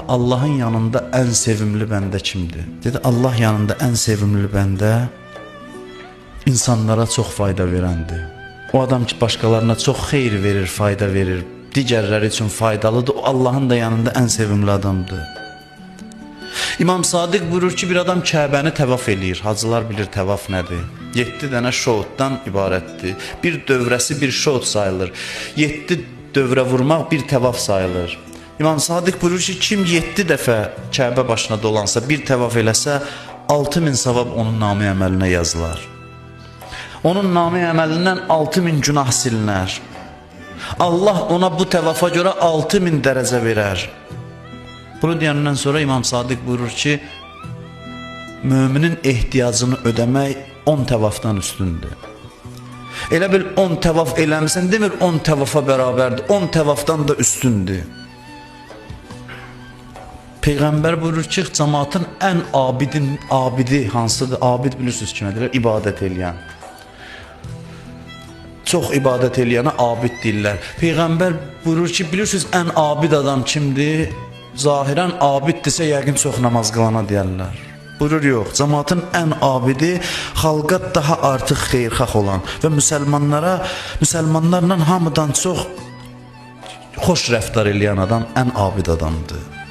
Allahın yanında ən sevimli bəndə kimdir? Dedi, Allah yanında ən sevimli bəndə insanlara çox fayda verəndir. O adam ki, başqalarına çox xeyir verir, fayda verir, digərləri üçün faydalıdır, o Allahın da yanında ən sevimli adamdır. İmam Sadiq buyurur ki, bir adam Kəbəni təvaf eləyir. Hacılar bilir təvaf nədir? 7 dənə şoutdan ibarətdir. Bir dövrəsi bir şout sayılır. 7 dövrə vurmaq bir təvaf sayılır. İmam Sadiq buyurur ki, kim 7 dəfə Kəbə başına dolansa, bir təvaf eləsə, 6000 savab onun namı əməlinə yazılar. Onun namı əməlindən 6000 günah silinər. Allah ona bu təvafa görə 6000 dərəcə verər. Bunu deyəndən sonra İmam Sadiq buyurur ki, müminin ehtiyacını ödəmək 10 təvafdan üstündür. Elə bil 10 təvaf eləmirsən, demir 10 təvafa bərabərdir, 10 təvafdan da üstündür. Peyğəmbər buyurur ki, cəmaatın ən abidi hansıdır? Abid bilirsiniz kimə deyirlər? İbadət eləyən. Çox ibadət eləyənə abid deyirlər. Peyğəmbər buyurur ki, bilirsiniz ən abid adam kimdir? Zahirən abiddirsə yəqin çox namaz qılana deyərlər. Buyurur, yox, cəmaatın ən abidi xalqa daha artıq xeyirxah olan və müsəlmanlarla hamıdan çox xoş rəftar eləyən adam ən abid adamdır.